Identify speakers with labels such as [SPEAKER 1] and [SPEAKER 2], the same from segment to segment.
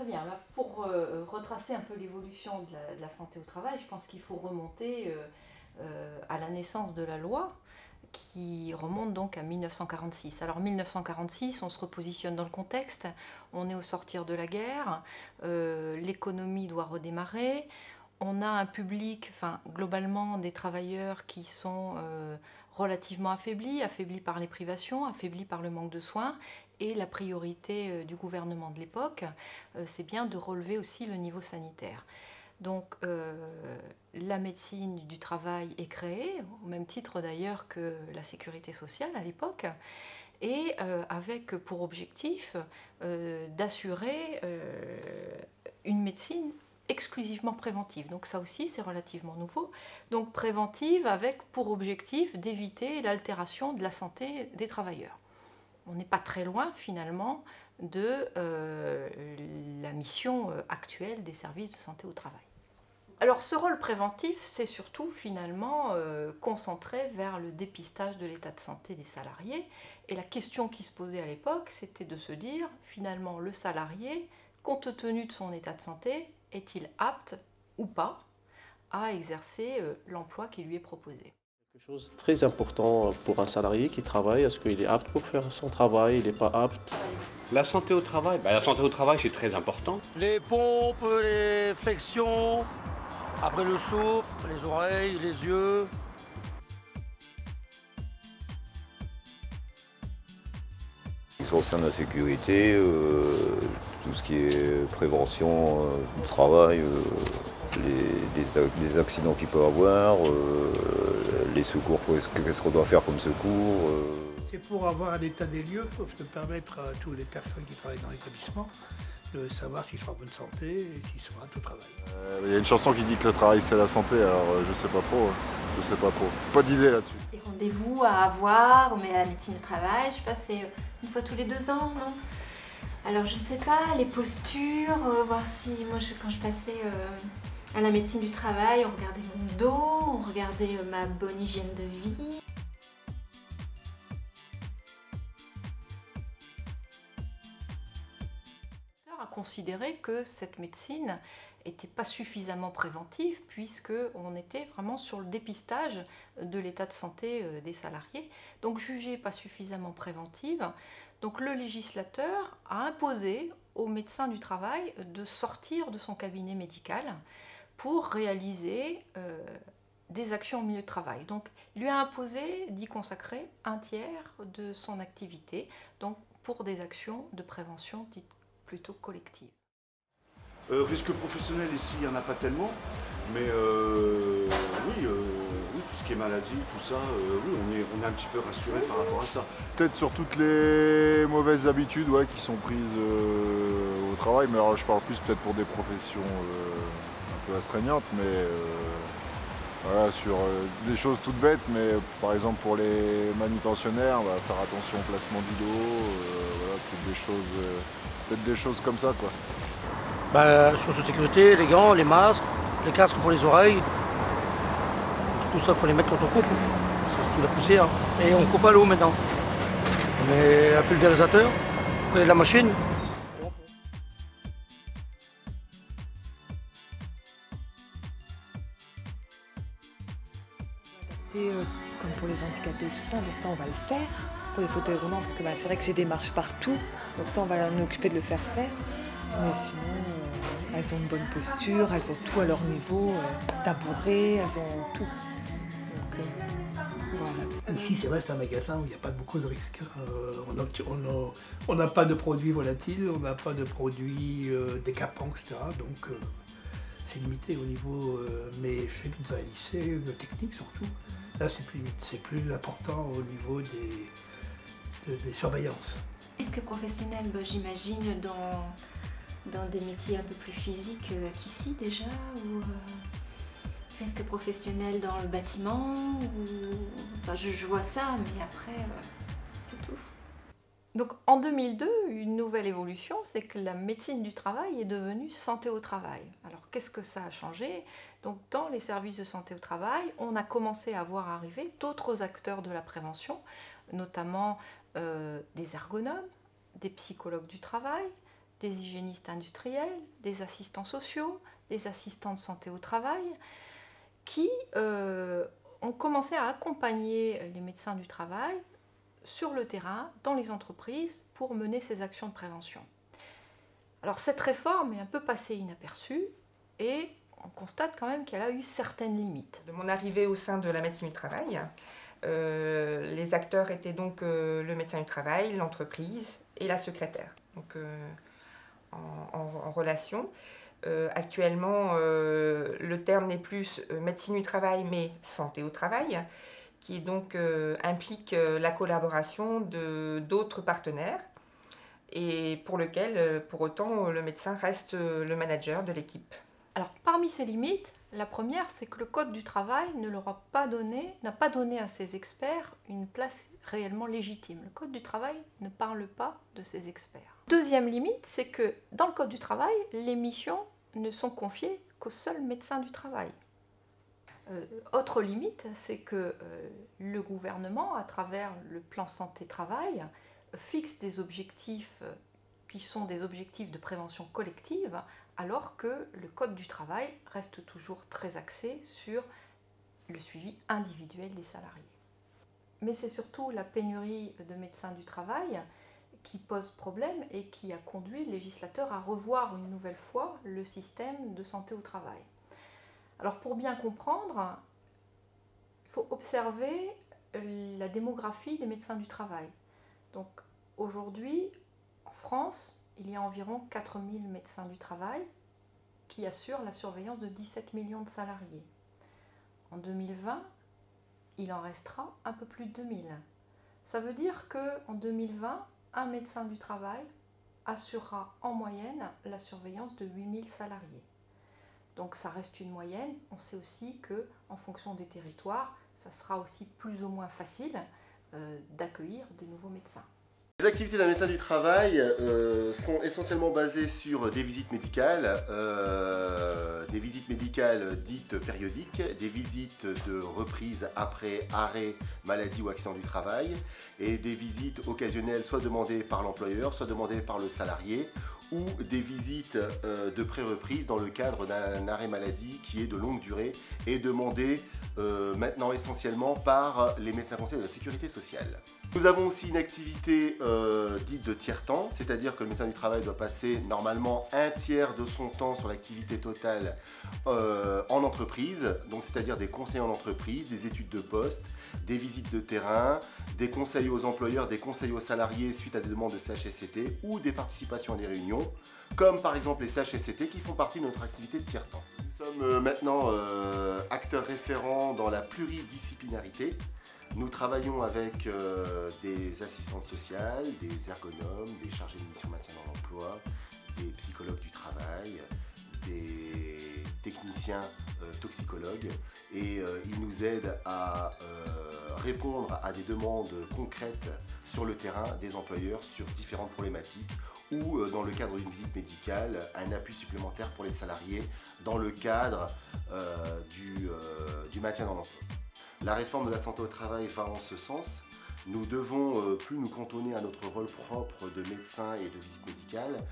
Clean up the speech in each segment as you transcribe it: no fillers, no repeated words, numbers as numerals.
[SPEAKER 1] bien. Là, pour retracer un peu l'évolution de la santé au travail, je pense qu'il faut remonter à la naissance de la loi, qui remonte donc à 1946. Alors 1946, on se repositionne dans le contexte, on est au sortir de la guerre, l'économie doit redémarrer, on a un public, enfin globalement des travailleurs qui sont relativement affaiblis par les privations, affaiblis par le manque de soins, et la priorité du gouvernement de l'époque, c'est bien de relever aussi le niveau sanitaire. Donc la médecine du travail est créée, au même titre d'ailleurs que la sécurité sociale à l'époque, et avec pour objectif d'assurer une médecine exclusivement préventive. Donc ça aussi c'est relativement nouveau. Donc préventive avec pour objectif d'éviter l'altération de la santé des travailleurs. On n'est pas très loin finalement de la mission actuelle des services de santé au travail. Alors ce rôle préventif, c'est surtout finalement concentré vers le dépistage de l'état de santé des salariés. Et la question qui se posait à l'époque, c'était de se dire, finalement, le salarié, compte tenu de son état de santé, est-il apte ou pas à exercer l'emploi qui lui est proposé?
[SPEAKER 2] Quelque chose de très important pour un salarié qui travaille, est-ce qu'il est apte pour faire son travail, il n'est pas apte?
[SPEAKER 3] La santé au travail, la santé au travail c'est très important.
[SPEAKER 4] Les pompes, les flexions, après le souffle, les oreilles, les yeux.
[SPEAKER 5] Il concerne la sécurité, tout ce qui est prévention du travail, les accidents qu'il peut avoir, les secours, qu'est-ce qu'on doit faire comme secours.
[SPEAKER 6] C'est pour avoir un état des lieux, pour permettre à toutes les personnes qui travaillent dans l'établissement de savoir s'ils sont en bonne santé et s'ils sont aptes au travail.
[SPEAKER 7] Il y a une chanson qui dit que le travail c'est la santé, alors je sais pas trop, Pas d'idée là-dessus.
[SPEAKER 8] Les rendez-vous à avoir, mais à la médecine du travail, je sais pas, c'est une fois tous les 2 ans, non? Alors je ne sais pas, les postures, voir si, moi quand je passais à la médecine du travail, on regardait mon dos, on regardait ma bonne hygiène de vie.
[SPEAKER 1] A considéré que cette médecine n'était pas suffisamment préventive puisqu'on était vraiment sur le dépistage de l'état de santé des salariés, donc jugée pas suffisamment préventive. Donc le législateur a imposé aux médecins du travail de sortir de son cabinet médical pour réaliser des actions au milieu de travail. Donc il lui a imposé d'y consacrer 1/3 de son activité, donc pour des actions de prévention dites plutôt collective.
[SPEAKER 9] Risque professionnel ici, il n'y en a pas tellement, mais oui, tout ce qui est maladie, tout ça, oui, on est un petit peu rassuré par rapport à ça.
[SPEAKER 7] Peut-être sur toutes les mauvaises habitudes qui sont prises au travail, mais alors je parle plus peut-être pour des professions un peu astreignantes, mais voilà, sur des choses toutes bêtes, mais par exemple pour les manutentionnaires, faire attention au placement du dos, voilà, peut-être des choses comme ça, quoi.
[SPEAKER 4] Choses de sécurité, les gants, les masques, les casques pour les oreilles. Tout ça, il faut les mettre quand on coupe. C'est la poussière. Et on coupe à l'eau maintenant. On met un pulvérisateur, on met la machine.
[SPEAKER 10] Comme pour les handicapés et tout ça, donc ça on va le faire pour les fauteuils roulants parce que c'est vrai que j'ai des marches partout, donc ça on va nous occuper de le faire. Mais sinon, elles ont une bonne posture, elles ont tout à leur niveau, tabouré, elles ont tout. Donc voilà.
[SPEAKER 6] Ici, c'est vrai, c'est un magasin où il n'y a pas beaucoup de risques. On n'a pas de produits volatiles, on n'a pas de produits décapants, etc. Donc c'est limité au niveau, mais je sais que dans un lycée, technique surtout, là c'est plus important au niveau des surveillances.
[SPEAKER 8] Est-ce que professionnel, j'imagine dans des métiers un peu plus physiques qu'ici déjà, ou risque professionnel dans le bâtiment, ou... je vois ça, mais après, c'est tout.
[SPEAKER 1] Donc en 2002, une nouvelle évolution, c'est que la médecine du travail est devenue santé au travail. Alors qu'est-ce que ça a changé? Donc dans les services de santé au travail, on a commencé à voir arriver d'autres acteurs de la prévention, notamment des ergonomes, des psychologues du travail, des hygiénistes industriels, des assistants sociaux, des assistants de santé au travail, qui ont commencé à accompagner les médecins du travail sur le terrain, dans les entreprises, pour mener ces actions de prévention. Alors cette réforme est un peu passée inaperçue et on constate quand même qu'elle a eu certaines limites.
[SPEAKER 11] De mon arrivée au sein de la médecine du travail, les acteurs étaient donc le médecin du travail, l'entreprise et la secrétaire, donc en relation. Actuellement, le terme n'est plus médecine du travail, mais santé au travail, qui donc implique la collaboration d'autres partenaires et pour lequel, pour autant, le médecin reste le manager de l'équipe.
[SPEAKER 1] Alors, parmi ces limites, la première, c'est que le Code du travail n'a pas donné à ces experts une place réellement légitime. Le Code du travail ne parle pas de ces experts. Deuxième limite, c'est que dans le Code du travail, les missions ne sont confiées qu'aux seuls médecins du travail. Autre limite, c'est que le gouvernement, à travers le plan santé-travail, fixe des objectifs qui sont des objectifs de prévention collective, alors que le Code du travail reste toujours très axé sur le suivi individuel des salariés. Mais c'est surtout la pénurie de médecins du travail qui pose problème et qui a conduit le législateur à revoir une nouvelle fois le système de santé au travail. Alors pour bien comprendre, il faut observer la démographie des médecins du travail. Donc aujourd'hui, en France, il y a environ 4000 médecins du travail qui assurent la surveillance de 17 millions de salariés. En 2020, il en restera un peu plus de 2000. Ça veut dire qu'en 2020, un médecin du travail assurera en moyenne la surveillance de 8000 salariés. Donc ça reste une moyenne. On sait aussi qu'en fonction des territoires, ça sera aussi plus ou moins facile d'accueillir des nouveaux médecins.
[SPEAKER 12] Les activités d'un médecin du travail sont essentiellement basées sur des visites médicales dites périodiques, des visites de reprise après arrêt, maladie ou accident du travail, et des visites occasionnelles soit demandées par l'employeur, soit demandées par le salarié, ou des visites de pré-reprise dans le cadre d'un arrêt maladie qui est de longue durée et demandé maintenant essentiellement par les médecins conseils de la sécurité sociale. Nous avons aussi une activité dite de tiers-temps, c'est-à-dire que le médecin du travail doit passer normalement un tiers de son temps sur l'activité totale en entreprise, donc c'est-à-dire des conseils en entreprise, des études de poste, des visites de terrain, des conseils aux employeurs, des conseils aux salariés suite à des demandes de CHSCT ou des participations à des réunions, comme par exemple les CHSCT qui font partie de notre activité de tiers-temps. Nous sommes maintenant acteurs référents dans la pluridisciplinarité. Nous travaillons avec des assistantes sociales, des ergonomes, des chargés de mission maintien dans l'emploi, des psychologues du travail, des techniciens toxicologues, et ils nous aident à répondre à des demandes concrètes sur le terrain des employeurs sur différentes problématiques, ou dans le cadre d'une visite médicale, un appui supplémentaire pour les salariés dans le cadre du maintien dans l'emploi. La réforme de la santé au travail va en ce sens. Nous devons plus nous cantonner à notre rôle propre de médecin et de visite médicale.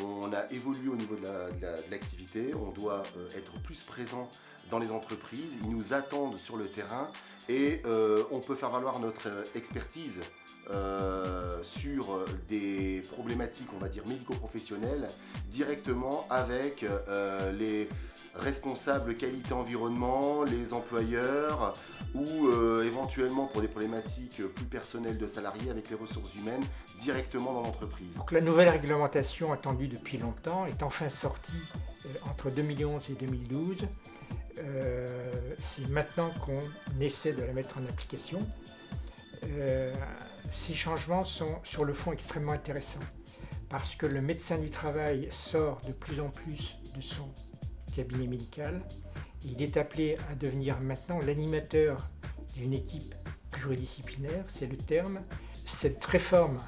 [SPEAKER 12] On a évolué au niveau de l'activité, on doit être plus présent dans les entreprises, ils nous attendent sur le terrain et on peut faire valoir notre expertise sur des problématiques, on va dire, médico-professionnelles directement avec les responsables qualité environnement, les employeurs ou éventuellement pour des problématiques plus personnelles de salariés avec les ressources humaines directement dans l'entreprise.
[SPEAKER 13] Donc la nouvelle réglementation attendue depuis longtemps est enfin sortie entre 2011 et 2012. C'est maintenant qu'on essaie de la mettre en application. Ces changements sont sur le fond extrêmement intéressants parce que le médecin du travail sort de plus en plus de son cabinet médical. Il est appelé à devenir maintenant l'animateur d'une équipe pluridisciplinaire, c'est le terme. Cette réforme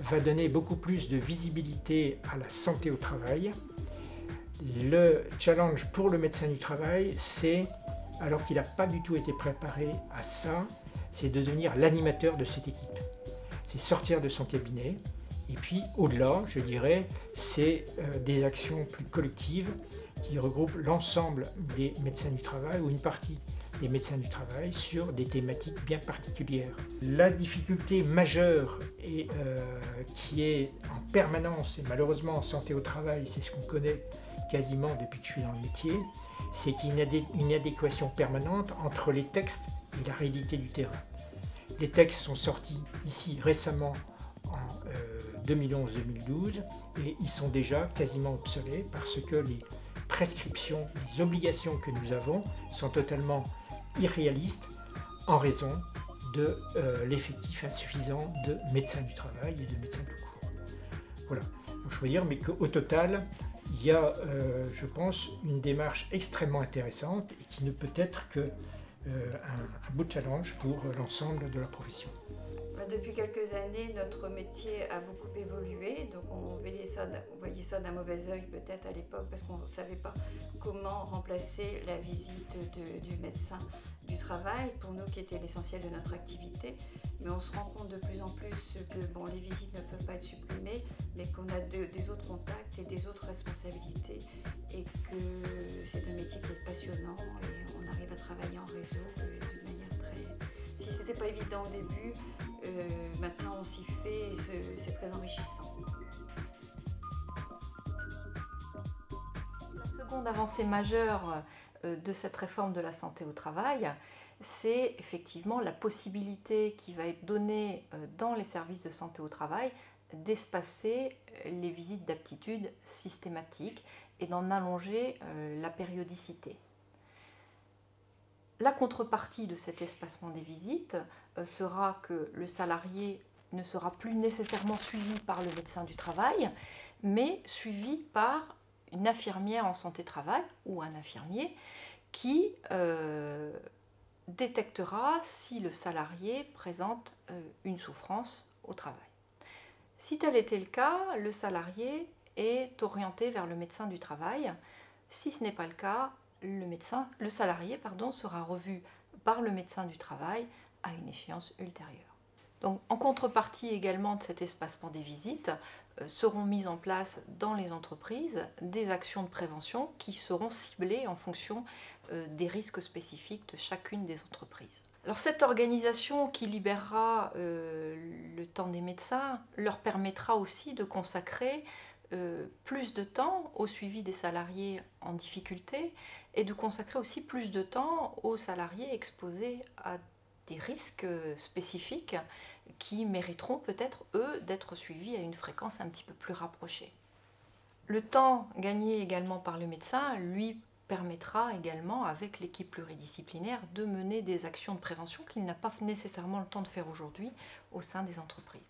[SPEAKER 13] va donner beaucoup plus de visibilité à la santé au travail. Le challenge pour le médecin du travail, c'est, alors qu'il n'a pas du tout été préparé à ça, c'est de devenir l'animateur de cette équipe. C'est sortir de son cabinet Et puis au-delà, je dirais, c'est des actions plus collectives qui regroupent l'ensemble des médecins du travail ou une partie des médecins du travail sur des thématiques bien particulières. La difficulté majeure et qui est en permanence, et malheureusement en santé au travail, c'est ce qu'on connaît quasiment depuis que je suis dans le métier, c'est qu'il y a une inadéquation permanente entre les textes et la réalité du terrain. Les textes sont sortis ici récemment en 2011-2012 et ils sont déjà quasiment obsolètes parce que les prescriptions, les obligations que nous avons sont totalement irréalistes en raison de l'effectif insuffisant de médecins du travail et de médecins tout court. Voilà, donc, je veux dire, mais qu'au total, il y a, je pense, une démarche extrêmement intéressante et qui ne peut être que un beau challenge pour l'ensemble de la profession.
[SPEAKER 14] Depuis quelques années, notre métier a beaucoup évolué, donc on voyait ça d'un mauvais œil peut-être à l'époque parce qu'on ne savait pas comment remplacer la visite du médecin du travail, pour nous qui était l'essentiel de notre activité. Mais on se rend compte de plus en plus que bon, les visites ne peuvent pas être supprimées, mais qu'on a des autres contacts et des autres responsabilités et que c'est un métier qui est passionnant et on arrive à travailler en réseau d'une manière très... Si ce n'était pas évident au début, maintenant on s'y fait et c'est très enrichissant.
[SPEAKER 1] La seconde avancée majeure de cette réforme de la santé au travail, c'est effectivement la possibilité qui va être donnée dans les services de santé au travail d'espacer les visites d'aptitude systématiques et d'en allonger la périodicité. La contrepartie de cet espacement des visites sera que le salarié ne sera plus nécessairement suivi par le médecin du travail, mais suivi par une infirmière en santé-travail ou un infirmier qui détectera si le salarié présente une souffrance au travail. Si tel était le cas, le salarié est orienté vers le médecin du travail. Si ce n'est pas le cas, le salarié sera revu par le médecin du travail à une échéance ultérieure. Donc, en contrepartie également de cet espacement des visites, seront mises en place dans les entreprises des actions de prévention qui seront ciblées en fonction des risques spécifiques de chacune des entreprises. Alors, cette organisation qui libérera le temps des médecins leur permettra aussi de consacrer plus de temps au suivi des salariés en difficulté et de consacrer aussi plus de temps aux salariés exposés à des risques spécifiques qui mériteront peut-être, eux, d'être suivis à une fréquence un petit peu plus rapprochée. Le temps gagné également par le médecin lui permettra également, avec l'équipe pluridisciplinaire, de mener des actions de prévention qu'il n'a pas nécessairement le temps de faire aujourd'hui au sein des entreprises.